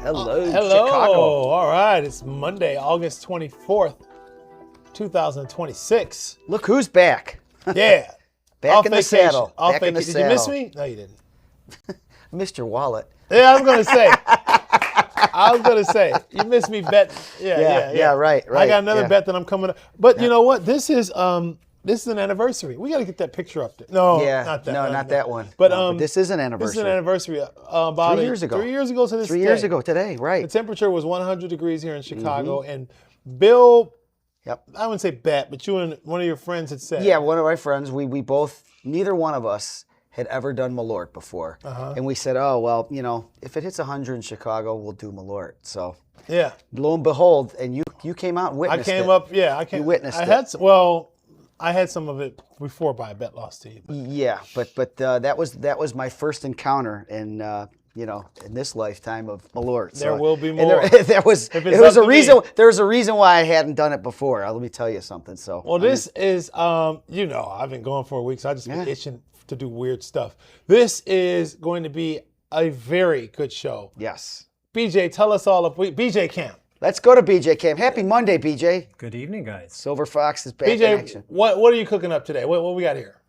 Hello, Hello. Chicago. All right. It's Monday, August 24th, 2026. Look who's back. Yeah. Back in the saddle. Off Back in the vacation. Did you miss saddle. me? No, you didn't. Mr. Wallet. Yeah, I was going to say. You missed me betting. Yeah, right. I got another bet that I'm coming up. But you know what? This is an anniversary. We got to get that picture up there. No, not that. No, not that one. But, No, but this is an anniversary. This is an anniversary. About 3 years ago. 3 years ago to this 3 day. years ago today, The right. temperature was 100 degrees here in Chicago, and Bill, Yep. I wouldn't say bet, but you and one of your friends had said. Yeah, one of my friends, we both, neither one of us had ever done Malort before. And we said, oh, well, if it hits 100 in Chicago, we'll do Malort. So Yeah. lo and behold, and you came out and witnessed it. I came up, yeah. You witnessed it. I had some of it before by a bet lost to you. But. Yeah, but that was my first encounter in in this lifetime of Malort. There So- will be and more. There was If it's a up to me. reason. There was a reason why I hadn't done it before. Let me tell you something. So Well, this is, I've been going for a week, so I just been Yeah. itching to do weird stuff. This is going to be a very good show. yes. BJ, tell us all of BJ Camp. Let's go to BJ Camp. Happy Monday, BJ. Good evening, guys. Silver Fox is back in BJ, action. what are you cooking up today? What we got here?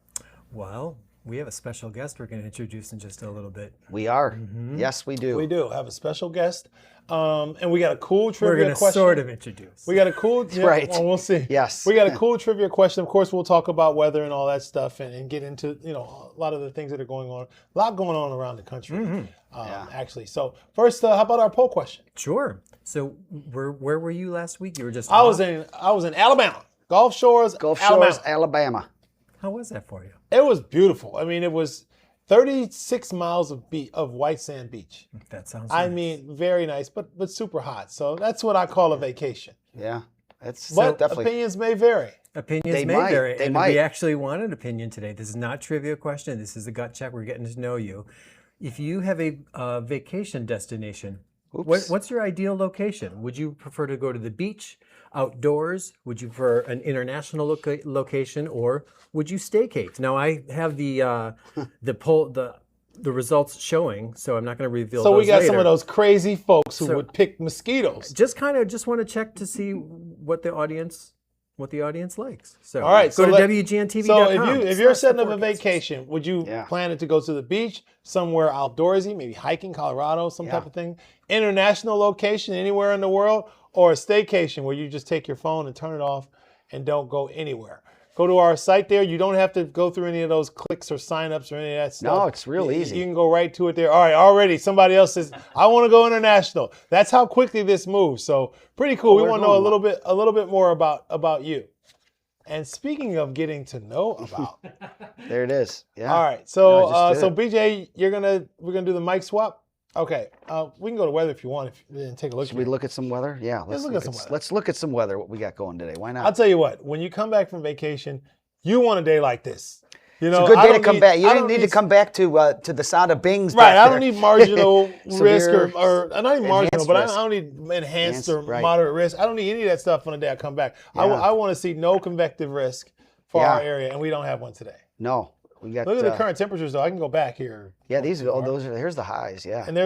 Well, we have a special guest we're going to introduce in just a little bit. We are. Yes, we do. We do have a special guest, and we got a cool We're trivia going to question. sort of introduce. We got a cool, Right. Well, we'll see. Yes. We got a cool trivia question. Of course, we'll talk about weather and all that stuff, and get into a lot of the things that are going on. A lot going on around the country, actually. So first, how about our poll question? Sure. So where were you last week? You were just I was in Alabama, Gulf Shores, Gulf Alabama. Shores, Alabama. How was that for you? It was beautiful. I mean, it was 36 miles of white sand beach. That sounds I nice. mean, very nice, but super hot. So that's what I call a vacation. Yeah, that's But definitely. opinions may vary. Opinions They may might. vary. They and might. we actually want an opinion today. This is not a trivia question. This is a gut check. We're getting to know you. If you have a vacation destination, what's your ideal location? Would you prefer to go to the beach, outdoors? Would you prefer an international location, or would you staycate? Now I have the results showing, so I'm not going to reveal. So those we got some later. of those crazy folks who So- would pick mosquitoes. Just want to check to see what the audience likes. So All right, go to so WGNTV.com. So if you're Slash setting up the a forecast. vacation, would you Yeah. plan it to go to the beach, somewhere outdoorsy, maybe hiking, Colorado, some type of thing? International location, anywhere in the world, or a staycation where you just take your phone and turn it off and don't go anywhere? Go to our site there. You don't have to go through any of those clicks or signups or any of that stuff. No, it's real easy. You can go right to it there. All right, already somebody else says, I want to go international. That's how quickly this moves. So pretty cool. We we're want to know going a little bit more about you. And speaking of getting to know about, There it is. Yeah. all right. No, So I just so did BJ, we're gonna do the mic swap. Okay. We can go to weather if you want. And take a look. Should we look at some weather? Yeah. Let's look at some weather. Let's look at some weather. What we got going today? Why not? I'll tell you what. When you come back from vacation, you want a day like this. You know, It's a good I day to don't come need- back. You I didn't don't need to come back to the sound of Bing's. Right, back I there. don't need marginal risk Severe, or not even marginal, enhanced but I risk. don't need enhanced or right. moderate risk. I don't need any of that stuff on the day I come back. Yeah. I want to see no convective risk for Yeah. our area, and we don't have one today. No, we got. Look at the current temperatures, though. I can go back here. Yeah, those are. Here's the highs. Yeah. And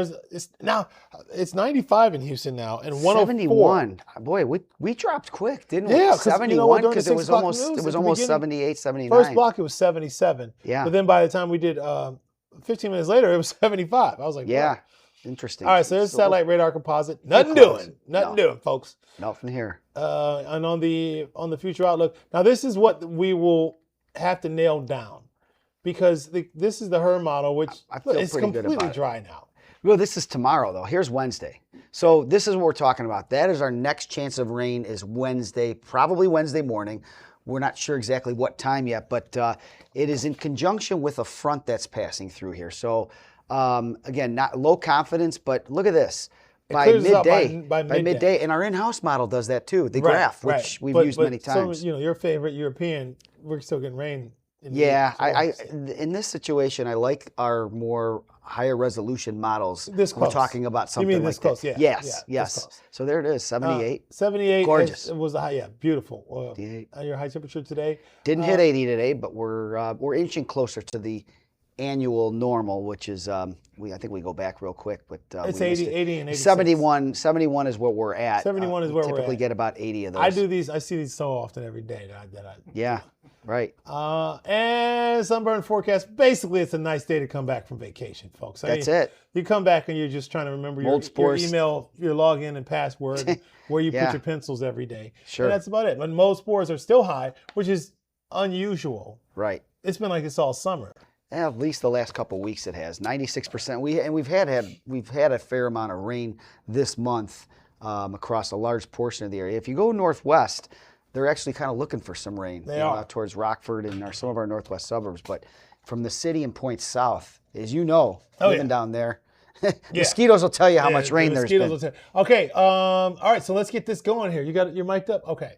it's 95 in Houston now, and 104. 71. Boy, we dropped quick, didn't we? Yeah, 'cause, 71 during the because it 6 was o'clock almost news it at was the almost beginning, 78, 79. First block it was 77. Yeah. But then by the time we did 15 minutes later, it was 75. I was like, Yeah. wow. Interesting. All right, so there's So- satellite radar composite. Nothing close. doing. Nothing No. doing, folks. Nothing here. And on the future outlook. Now this is what we will have to nail down, because this is the HER model, which I feel it's pretty good completely about it. dry now. Well, this is tomorrow though. Here's Wednesday. So this is what we're talking about. That is our next chance of rain is Wednesday, probably Wednesday morning. We're not sure exactly what time yet, but it is in conjunction with a front that's passing through here. So again, not low confidence, but look at this. By clears it up midday, by midday. and our in-house model does that too. The Right, graph, which right. we've But- used but many times. So, your favorite European, we're still getting rain. In the Yeah, heat, so in this situation, I like our more higher resolution models. This We're close. talking about You something mean like this close? that. Yeah, Yes, yeah, this yes. close. So there it is, 78. 78. Gorgeous. It was the high. Yeah, beautiful. 78. Your high temperature today. Didn't hit 80 today, but we're inching closer to the annual normal, which is I think we go back real quick, but It's we 80, missed it. 80 and 86. 71 is what we're at. 71 is where we're typically at. get about 80 of those. I do these. I see these so often every day that I Yeah, right. and sunburn forecast. Basically, it's a nice day to come back from vacation, folks. That's it. You come back and you're just trying to remember your spores. email, your login and password, and where you Yeah. put your pencils every day. Sure. And that's about it. But mold spores are still high, which is unusual. Right. It's been like this all summer. At least the last couple of weeks it has 96%. We've had a fair amount of rain this month across a large portion of the area. If you go northwest, they're actually kind of looking for some rain. They are out towards Rockford and some of our northwest suburbs. But from the city and points south, as you know, living down there, mosquitoes will tell you how much rain there's been. Okay. All right. So let's get this going here. You're mic'd up. Okay.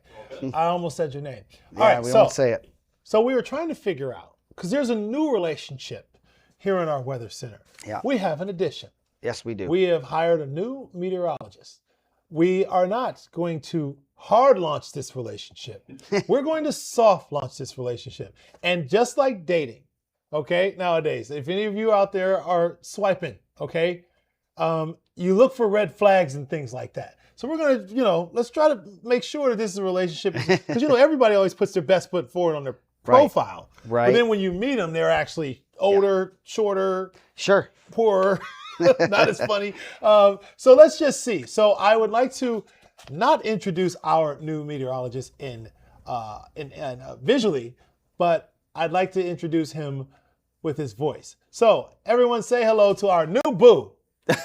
I almost said your name. All right. We won't say it. So we were trying to figure out, because there's a new relationship here in our weather center. Yeah. We have an addition. Yes, we do. We have hired a new meteorologist. We are not going to hard launch this relationship. We're going to soft launch this relationship. And just like dating, okay, nowadays, if any of you out there are swiping, okay, you look for red flags and things like that. So we're going to, let's try to make sure that this is a relationship. Because, everybody always puts their best foot forward on their profile. Right. But then when you meet them, they're actually older, shorter, Sure. poorer, not as funny. So let's just see. So I would like to not introduce our new meteorologist in visually, but I'd like to introduce him with his voice. So everyone say hello to our new boo.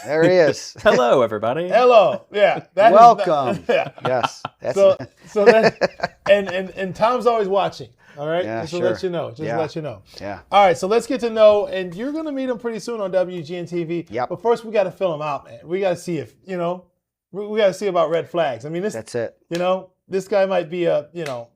There he is. Hello, everybody. Hello. Yeah. Welcome. Yeah. Yes. So that and Tom's always watching. All right. Yeah, Just sure. to let you know. Yeah. Let you know. Yeah. All right. So let's get to know, and you're gonna meet him pretty soon on WGN TV. Yep. But first, we got to fill him out, man. We got to see if we got to see about red flags. I mean, That's it. This guy might be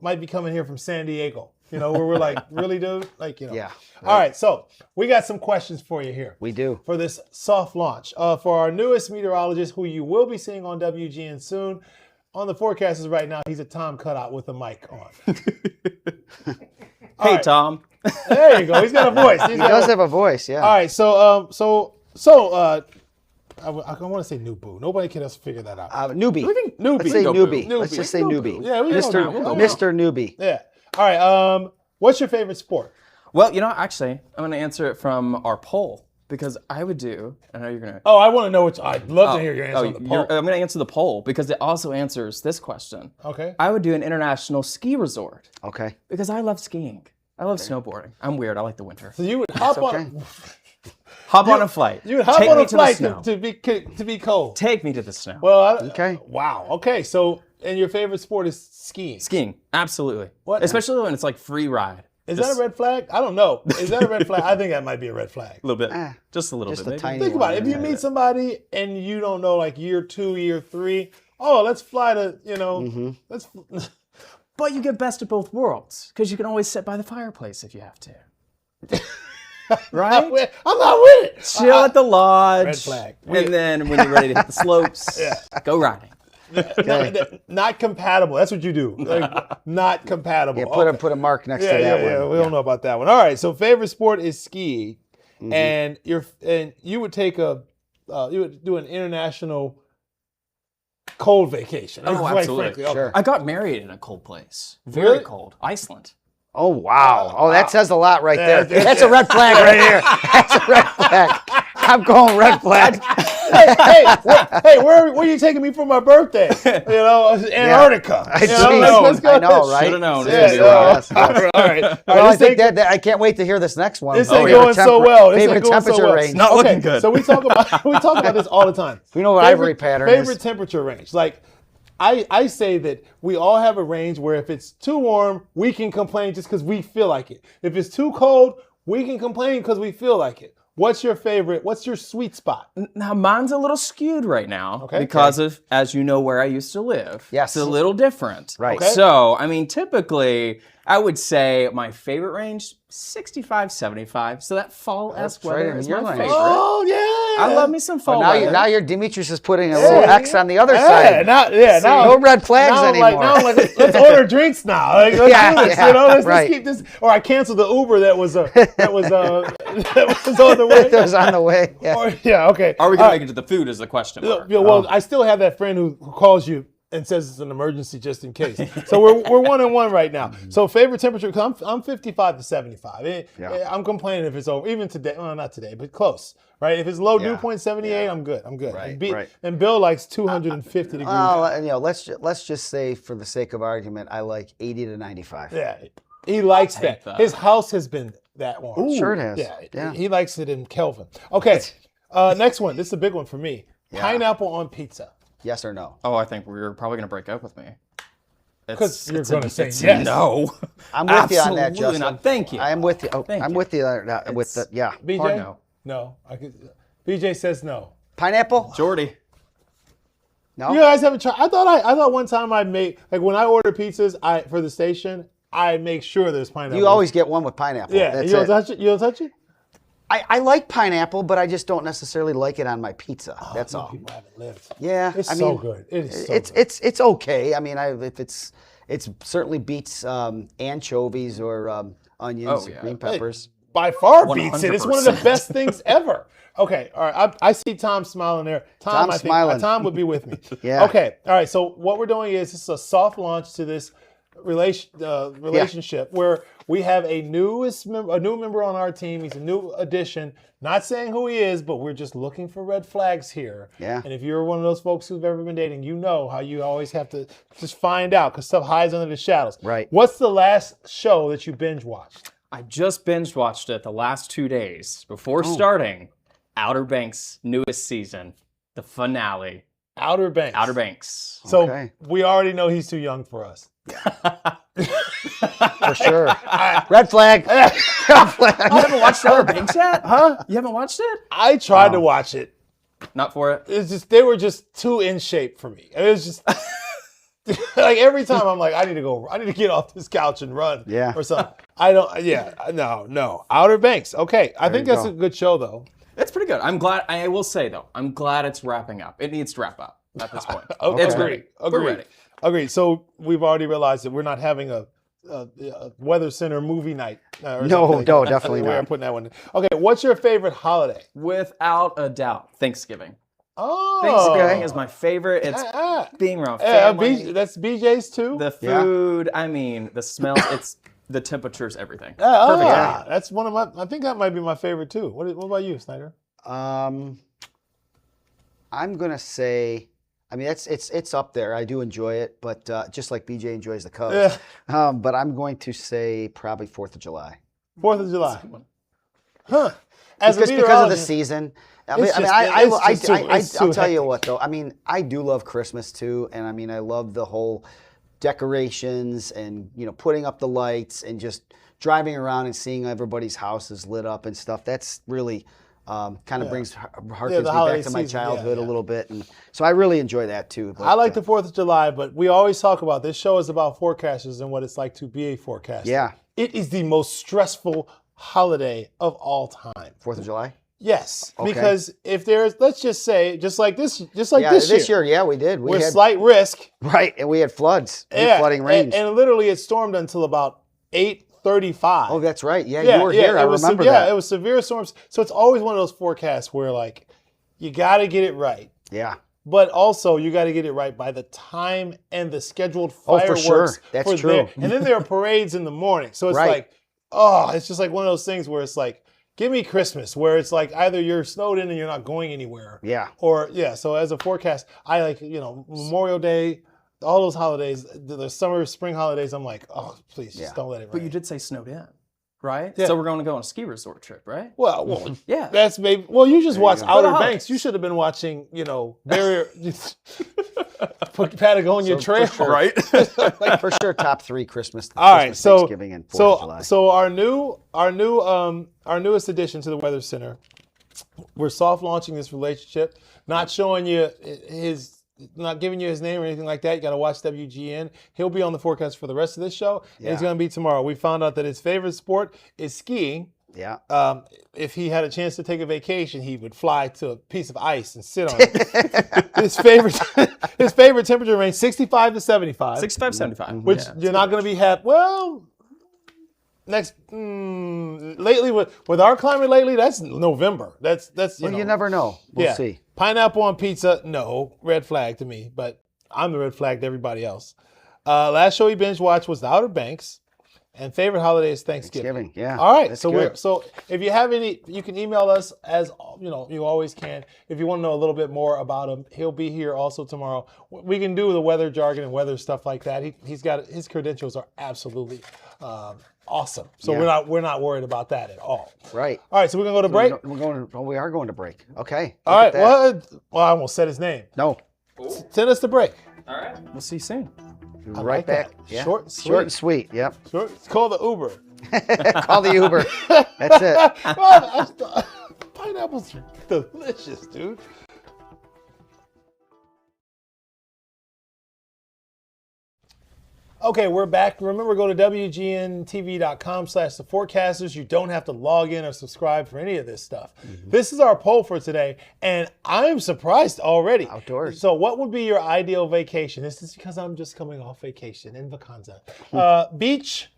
might be coming here from San Diego. Where we're like, really, dude? Yeah. All right. So we got some questions for you here. We do. For this soft launch. For our newest meteorologist, who you will be seeing on WGN soon. On the forecasters right now, he's a Tom cutout with a mic on. Hey, Tom. There you go. He's got a voice. He does have a voice, yeah. All right. So I want to say new boo. Nobody can else figure that out. Newbie. Newbie. Let's say go newbie. boo. Let's just say newbie. Yeah, we Mr. go now. Mr. Newbie. Yeah. All right. What's your favorite sport? Well, actually, I'm going to answer it from our poll because I would do, I know you're going to. Oh, I want to know I'd love to hear your answer on the poll. I'm going to answer the poll because it also answers this question. Okay. I would do an international ski resort Okay. because I love skiing. I love snowboarding. I'm weird. I like the winter. So you would hop okay. Hop on a flight. You would hop Take on me a to flight the snow. to be cold. Take me to the snow. Well, Okay. Wow. Okay. So, and your favorite sport is skiing. Skiing, absolutely. What? Especially when it's like free ride. Is that a red flag? I don't know. Is that a red flag? I think that might be a red flag. A little bit. Just a little Just bit. a maybe. tiny Think about it. If you Yeah. meet somebody and you don't know, like year 2, year 3, let's fly to, let's. But you get best of both worlds because you can always sit by the fireplace if you have to. Right? I'm not with it. Chill at the lodge. Red flag. And then when you're ready to hit the slopes, go riding. Not compatible. That's what you do. Like, not compatible. Yeah, put a mark next to that one. Yeah, we don't know about that one. All right. So favorite sport is skiing, and you would take you would do an international cold vacation. Oh, quite absolutely. frankly. Okay. Sure. I got married in a cold place. Very Really? cold. Iceland. Oh, wow. Oh, that says a lot right there. Yeah, That's a red flag right here. That's a red flag. I'm going red flag. hey, where are you taking me for my birthday? Antarctica. I Let's go. know, right? Should have known. Yeah, It's gonna be yeah. rough. All right. Well, I think that I can't wait to hear this next one. This Oh, ain't yeah. going so well. This Favorite ain't going so temperature well. range. Not looking good. So we talk about this all the time. We know what ivory pattern is. Favorite temperature range. Like I say that we all have a range where if it's too warm, we can complain just because we feel like it. If it's too cold, we can complain because we feel like it. What's your favorite? What's your sweet spot? Now, mine's a little skewed right now Okay. because of, as you know, where I used to live. Yes. It's a little different. Right. Okay. So, I mean, typically, I would say my favorite range, 65, 75. So that fall-esque That's right weather in is your my lane. favorite. Oh yeah. I love me some fall Now, weather. you're Demetrius is putting a little X on the other Yeah, side. now No red flags now I'm anymore. now I'm like, let's order drinks now. Like, let's Yeah, do this, yeah, you know. Let's right. keep this. Or I canceled the Uber that was that was on the way. It was on the way. Yeah. Or, yeah, okay. Are we going to make it to the food is the question mark. Yeah, well, I still have that friend who calls you and says it's an emergency just in case. So we're 1-1 right now. So favorite temperature, 'cause I'm 55 to 75. I'm complaining if it's over. Even today, well, not today, but close. Right? If it's low dew point 78, I'm good. I'm good. Right, And, right. and Bill likes 250 degrees. Well, let's just say for the sake of argument, I like 80 to 95. Yeah, he likes that. that. His house has been that warm. Sure it has. Yeah, he likes it in Kelvin. Okay, next one. This is a big one for me. Pineapple on pizza. Yes or no? Oh, I think we're probably going to break up with me. Because you're It's going to a- say it's yes. No. I'm with you on that, Absolutely Justin. not. Thank you. I'm with you. Oh, Thank I'm you. with you with the yeah. BJ? Hard no. No. BJ says no. Pineapple? Jordy. No. You guys haven't tried. I thought one time I made, like when I order pizzas for the station, I make sure there's pineapple. You always get one with pineapple. Yeah. That's You don't it. touch it? You don't touch it? I like pineapple, but I just don't necessarily like it on my pizza. That's all. People haven't lived. Yeah, It's I so mean, good. It is so it's good. it's okay. I mean, if it's certainly beats anchovies or onions, Oh, yeah. green peppers. By far beats it. It's one of the 100%. best things ever. Okay, all right. I see Tom smiling there. Tom, I think smiling. Tom would be with me. Yeah. Okay, all right. So what we're doing is this is a soft launch to this relationship where we have a new member on our team. He's a new addition. Not saying who he is, but we're just looking for red flags here. Yeah. And if you're one of those folks who've ever been dating, you know how you always have to just find out because stuff hides under the shadows. Right. What's the last show that you binge watched? I just binge watched it the last 2 days before starting Outer Banks' newest season, the finale. Outer Banks. Outer Banks. So Okay. we already know he's too young for us. For sure. Red flag. Red flag. You haven't watched Outer Banks yet? Huh? You haven't watched it? I tried to watch it. Not for it. It's just they were just too in shape for me. It was just like every time I'm like, I need to get off this couch and run. Yeah. Or something. No. Outer Banks. Okay. I think you that's go. a good show though. It's pretty good. I'm glad. I will say though, I'm glad it's wrapping up. It needs to wrap up at this point. Okay. It's ready. We're ready. Agreed. So we've already realized that we're not having a Weather Center movie night. Or No, something. no, definitely We're not. putting that one. Okay. What's your favorite holiday? Without a doubt, Thanksgiving. Oh. Thanksgiving is my favorite. It's Ah. being around family, That's BJ's too. the food. I mean, the smells. It's the temperatures, everything. Ah, that's one of my. I think that might be my favorite too. What about you, Snyder? I'm gonna say, I mean, it's up there. I do enjoy it, but just like BJ enjoys the Cubs. But I'm going to say probably 4th of July. 4th of July. Huh. As Because of the meteorologist, season. I It's mean, just- it's too I'll tell you hectic. what though. I mean, I do love Christmas too, and I mean, I love the whole decorations and putting up the lights and just driving around and seeing everybody's houses lit up and stuff. That's really kind of brings harkens me holiday back to my season, yeah, childhood yeah. a little bit, and so I really enjoy that too. But, I like the 4th of July, but we always talk about this show is about forecasters and what it's like to be a forecaster. Yeah. It is the most stressful holiday of all time. 4th of July. Yes, Okay. because if there's, let's just say, just like this Yeah, this year, yeah, we did. We with had slight risk, right, and we had floods, flooding and, rains. and literally it stormed until about 8:35. Oh, that's right. Yeah, you were here. I remember that. Yeah, it was severe storms. So it's always one of those forecasts where like you got to get it right, Yeah. but also you got to get it right by the time and the scheduled Oh, for fireworks. sure. That's true. And then there are parades in the morning. So it's Right. like, it's just like one of those things where it's like, give me Christmas, where it's like either you're snowed in and you're not going anywhere. Yeah. Or so as a forecast, I like, Memorial Day, all those holidays, the summer, spring holidays, I'm like, oh, please, just don't let it rain. But you did say snowed in, right? Yeah. So we're going to go on a ski resort trip, right? Well, Yeah. that's maybe. Well, you just watched go. Outer For the Banks. You should have been watching, Barrier, Patagonia Trail. Right. Like for sure, top 3 Christmas. All right, Christmas, so Thanksgiving and 4th of July. so our newest addition to the Weather Center, we're soft launching this relationship, not showing you his not giving you his name or anything like that. You got to watch WGN. He'll be on the forecast for the rest of this show. And he's going to be tomorrow. We found out that his favorite sport is skiing. Yeah. If he had a chance to take a vacation, he would fly to a piece of ice and sit on it. His favorite temperature range 65 to 75. 65, 75. Which you're not going to be happy. Well, lately with our climate lately, that's November. That's You never know. We'll see. Pineapple on pizza, no, red flag to me, but I'm the red flag to everybody else. Last show he binge watched was The Outer Banks, and favorite holiday is Thanksgiving. Yeah. All right, that's so good. so if you have any, you can email us as you always can. If you want to know a little bit more about him, he'll be here also tomorrow. We can do the weather jargon and weather stuff like that. He's got his credentials are absolutely awesome. So we're not worried about that at all. Right. All right, so we're gonna go to break. We are going to break. Okay. All right. Well, I almost said his name. No. Send us the break. All right. We'll see you soon. Right back. Yeah. Short and sweet. Yep. It's called the Uber. Call the Uber. That's it. Pineapple's delicious, dude. Okay, we're back. Remember, go to WGNTV.com/the forecasters. You don't have to log in or subscribe for any of this stuff. This is our poll for today, and I'm surprised already. Outdoors. So what would be your ideal vacation? This is because I'm just coming off vacation in Vacanza. Beach,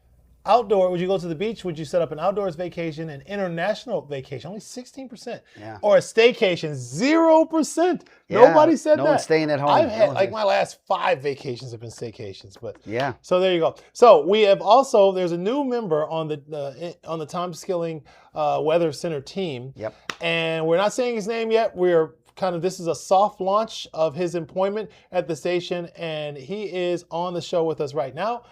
outdoor. Would you go to the beach? Would you set up an outdoors vacation, an international vacation? Only 16%. Yeah. Or a staycation, 0%. Yeah, Nobody said that. no one's staying at home. I've had, No one's my last 5 vacations have been staycations, but Yeah. so there you go. So we have also, there's a new member on the Tom Skilling Weather Center team. Yep. And we're not saying his name yet. This is a soft launch of his employment at the station, and he is on the show with us right now.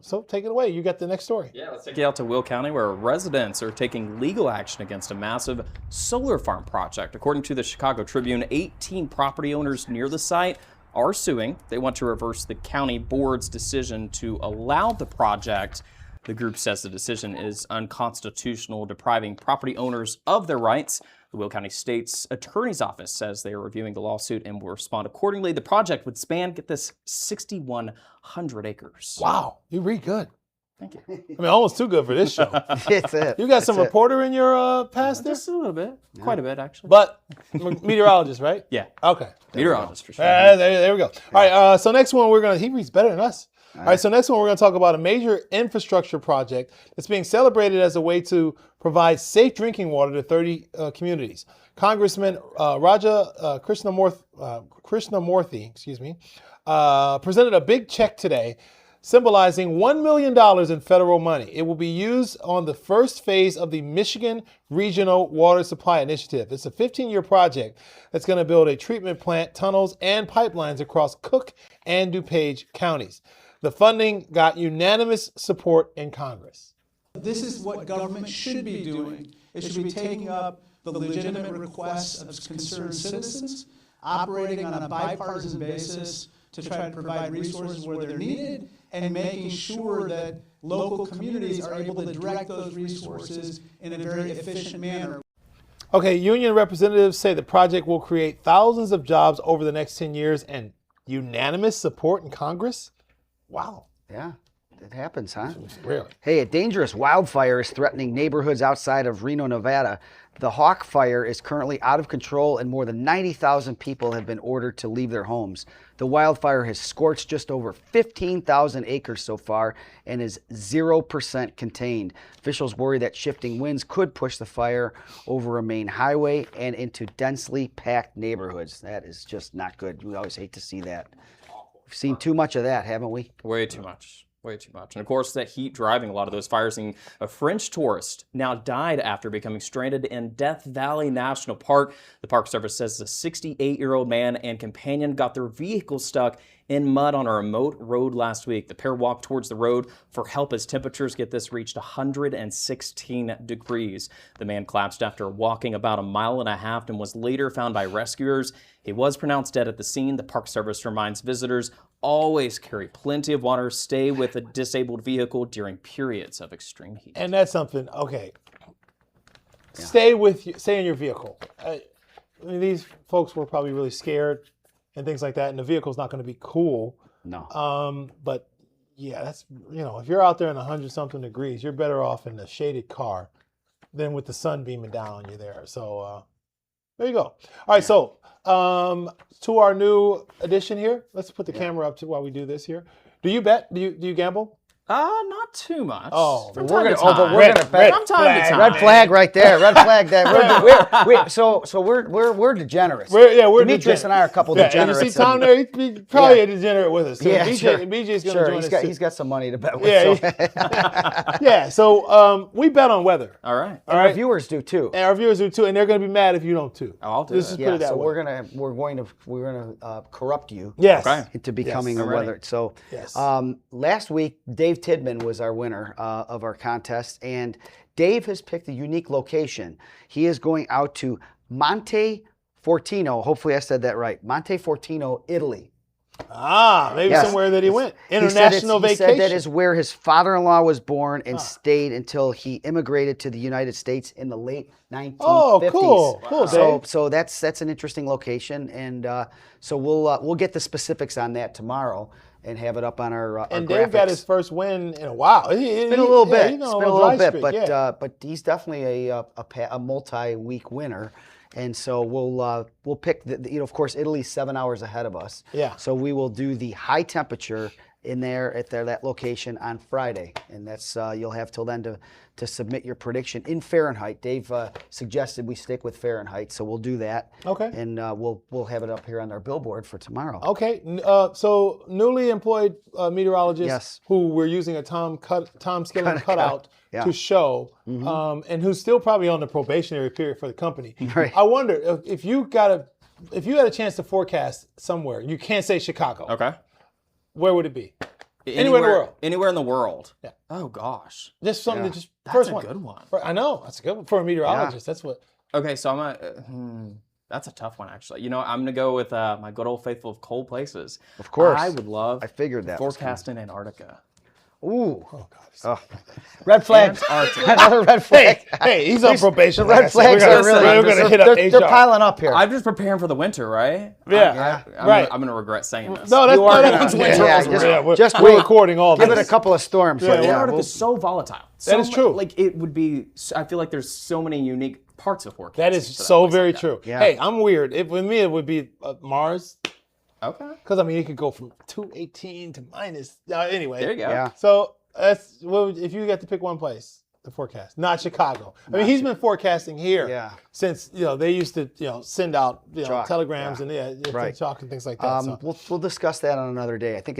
So take it away. You got the next story. Yeah, let's take you out to Will County, where residents are taking legal action against a massive solar farm project. According to the Chicago Tribune, 18 property owners near the site are suing. They want to reverse the county board's decision to allow the project. The group says the decision is unconstitutional, depriving property owners of their rights. The Will County State's Attorney's Office says they are reviewing the lawsuit and will respond accordingly. The project would span, get this, 6,100 acres. Wow, you read good. Thank you. I mean, almost too good for this show. That's it. You got some That's it. reporter in your past there? Just a little bit. Quite a bit, actually. But meteorologist, right? Yeah. Okay. Meteorologist, for sure. There we go. All right, so next one he reads better than us. All right, so next one we're going to talk about a major infrastructure project that's being celebrated as a way to provide safe drinking water to 30 communities. Congressman Raja Krishnamurthy, presented a big check today symbolizing $1 million in federal money. It will be used on the first phase of the Michigan Regional Water Supply Initiative. It's a 15-year project that's going to build a treatment plant, tunnels, and pipelines across Cook and DuPage counties. The funding got unanimous support in Congress. This is what government should be doing. It should be taking up the legitimate requests of concerned citizens, operating on a bipartisan basis to try to provide resources where they're needed, and making sure that local communities are able to direct those resources in a very efficient manner. Okay, union representatives say the project will create thousands of jobs over the next 10 years and unanimous support in Congress? Wow. Yeah. It happens, huh? Really? Hey, a dangerous wildfire is threatening neighborhoods outside of Reno, Nevada. The Hawk Fire is currently out of control, and more than 90,000 people have been ordered to leave their homes. The wildfire has scorched just over 15,000 acres so far and is 0% contained. Officials worry that shifting winds could push the fire over a main highway and into densely packed neighborhoods. That is just not good. We always hate to see that. We've seen too much of that, haven't we? Way too much. Way too much. And of course, that heat driving a lot of those fires. And a French tourist now died after becoming stranded in Death Valley National Park. The Park Service says a 68-year-old man and companion got their vehicle stuck in mud on a remote road last week. The pair walked towards the road for help as temperatures, get this, reached 116 degrees. The man collapsed after walking about 1.5 miles and was later found by rescuers. He was pronounced dead at the scene. The Park Service reminds visitors always carry plenty of water, stay with a disabled vehicle during periods of extreme heat. And that's something, okay. Yeah. Stay in your vehicle. I mean, these folks were probably really scared. and things like that, and the vehicle's not going to be cool. No. But yeah, that's, if you're out there in 100-something degrees, you're better off in a shaded car than with the sun beaming down on you there. So there you go. All right, so to our new addition here, let's put the camera up to while we do this here. Do you bet? Do you gamble? Not too much. Oh, from we're time to gonna- time. we're gonna bet. From time to time. Red flag right there. Red flag. We're degenerates. We're Demetrius and I are a couple And degenerates. you see Tom there, he's probably a degenerate with us. So Yeah, BJ's sure. going to Sure, join us too. he's got some money to bet with. Yeah, so. Yeah, so we bet on weather. All right. All Our right. viewers do too. And our viewers do too, and they're going to be mad if you don't too. I'll do This it. is Yeah, put it that so way. we're going to corrupt you Yes. Okay. into becoming Yes, a I'm ready. weather. So Yes. last week, Dave Tidman was our winner of our contest, and Dave has picked a unique location. He is going out to Monte Fortino. Hopefully I said that right. Monte Fortino, Italy. Maybe Yes. somewhere that he went. He said International he vacation. said that is where his father-in-law was born and stayed until he immigrated to the United States in the late 1950s. Oh, cool. Cool, Dave. So that's an interesting location, and so we'll get the specifics on that tomorrow and have it up on our And graphics. Dave got his first win in a while. It's been a little bit. He's It's on been a dry little bit, streak, but yeah. but he's definitely a multi-week winner. And so we'll pick of course Italy's 7 hours ahead of us. Yeah. So we will do the high temperature in there at that location on Friday, and that's you'll have till then to submit your prediction in Fahrenheit. Dave suggested we stick with Fahrenheit, so we'll do that. Okay. And we'll have it up here on our billboard for tomorrow. Okay, so newly employed meteorologist Yes. who we're using a Tom Skilling cutout yeah. to show, and who's still probably on the probationary period for the company. Right. I wonder if you had a chance to forecast somewhere, you can't say Chicago. Okay. Where would it be? Anywhere in the world. Anywhere in the world. Yeah. Oh gosh. Just something Yeah. that just That's first a one. good one. I know that's a good one for a meteorologist. That's what. Okay, so that's a tough one actually. I'm gonna go with my good old faithful of cold places. Of course. I would love. I figured that was forecast in Antarctica. Ooh. Oh God. Oh. Red flag. Antarctica. Another red flag. Hey, he's on probation. The red flags we're are really gonna hit up they're HR. piling up here. I'm just preparing for the winter, right? Yeah, right. I'm gonna regret saying this. No, that's You are that's gonna- winter. yeah, We're wait. recording all Give this. it a couple of storms. Yeah, but yeah. Antarctica we'll- is so volatile. That is true. Like it would be. I feel like there's so many unique parts of forecasting. That is for so place very like that. true. Yeah. Hey, I'm weird. With me, it would be Mars, Okay. because it could go from 218 to minus. Anyway, There you go. Yeah. So if you got to pick one place to forecast, not Chicago. I mean, he's been forecasting here Yeah. since they used to send out Chalk, telegrams yeah. and Right. chalk and things like that. So. We'll discuss that on another day. I think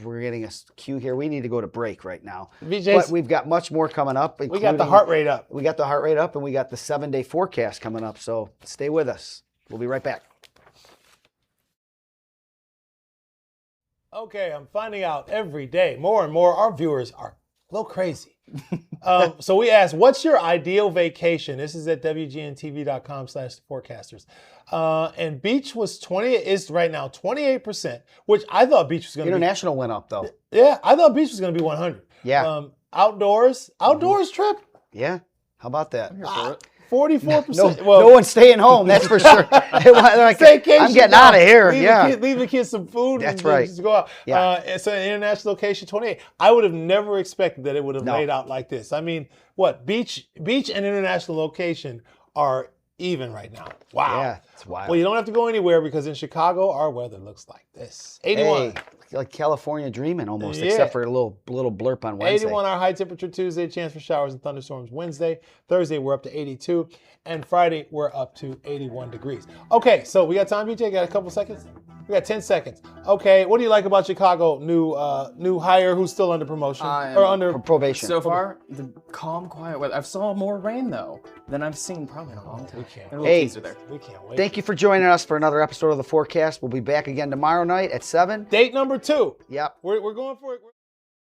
we're getting a cue here. We need to go to break right now. VJ's But we've got much more coming up. We got the including- heart rate up. We got the heart rate up, and we got the 7-day forecast coming up. So stay with us. We'll be right back. Okay, I'm finding out every day more and more our viewers are a little crazy. So we asked, what's your ideal vacation? This is at WGNTV.com/forecasters. And beach is right now 28%, which I thought beach was going to be. International went up though. Yeah, I thought beach was going to be 100. Yeah. Outdoors trip, Yeah. How about that? 44%. No one's staying home. That's for sure. They're like, Staycation, I'm getting out of here. Leave the kids some food. That's and right. Just go out. Yeah. It's an international location, 28. I would have never expected that it would have No. laid out like this. I mean, beach and international location are even right now. Wow. Yeah, it's wild. Well, you don't have to go anywhere because in Chicago, our weather looks like this. 81. Hey, like California dreaming almost, Yeah. except for a little blurb on Wednesday. 81 our high temperature Tuesday, chance for showers and thunderstorms Wednesday. Thursday, we're up to 82. And Friday, we're up to 81 degrees. Okay, so we got time, BJ? Got a couple seconds? We got 10 seconds. Okay, what do you like about Chicago? New hire who's still under promotion or under Probation. So far, the calm, quiet weather. I've saw more rain though than I've seen probably in a long time. can't. A little Hey. teaser there. We can't wait. Thank you for joining us for another episode of The Forecast. We'll be back again tomorrow night at 7. Date number 2. Yep. We're going for it.